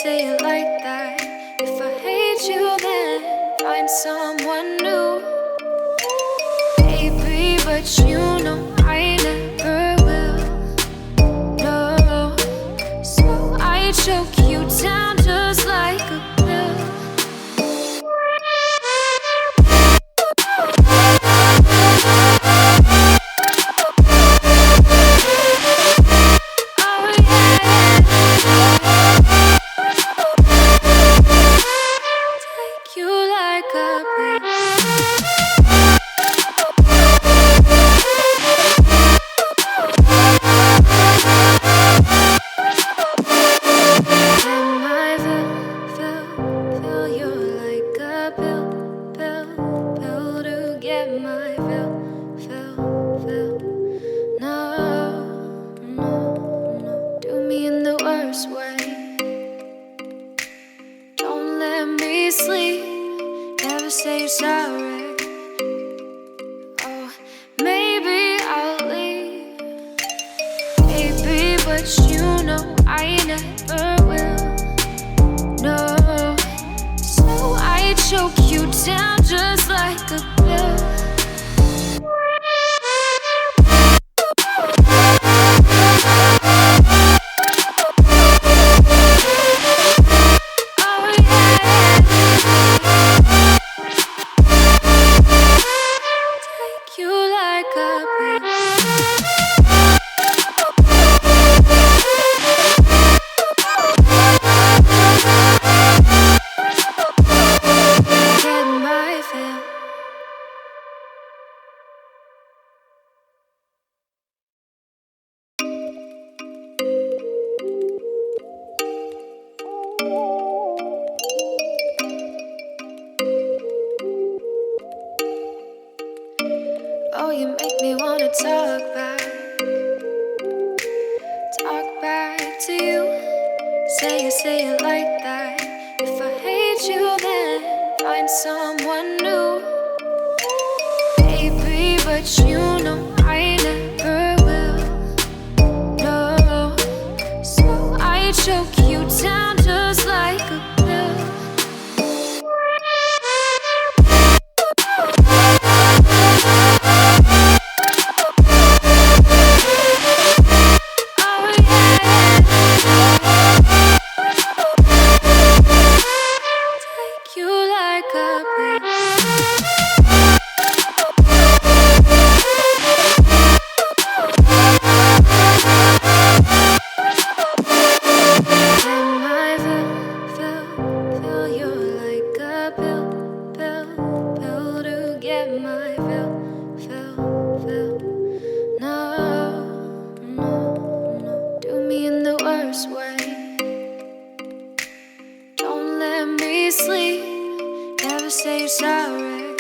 say it like that. If I hate you, then find someone new. Baby, but you know I never will. No, so I choke you down just like a pill. Say sorry. Oh, maybe I'll leave. Baby, but you know I never will. No, so I choke you down just like a pill. Oh, you make me wanna talk back to you. Say it like that. If I hate you, then find someone new. Baby, but you know I never will. No, so I choke you down just like a pill. Sleep, never say sorry.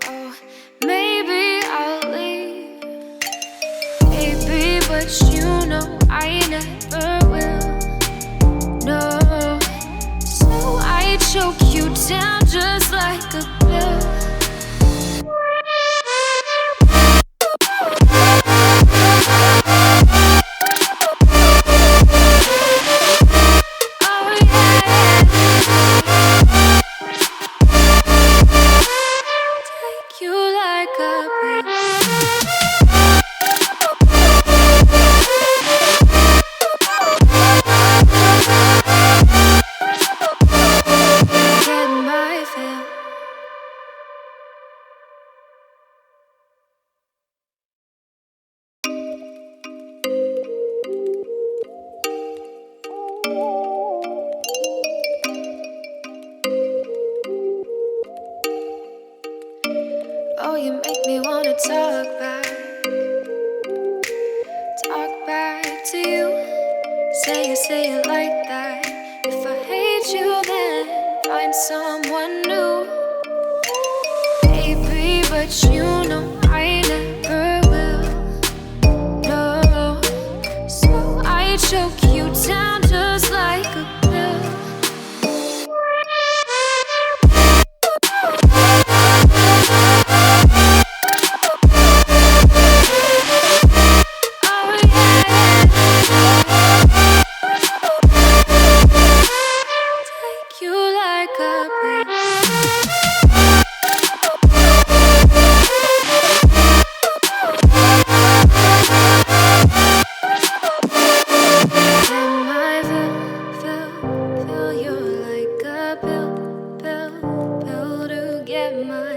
Oh, maybe I'll leave. Baby, but you know I never will. No, so I choke you down just like a pill. Oh, you make me wanna talk back to you. Say it like that. If I hate you, then find someone new. Baby, but you know I never will. No, so I choke you down just like a pill. mind.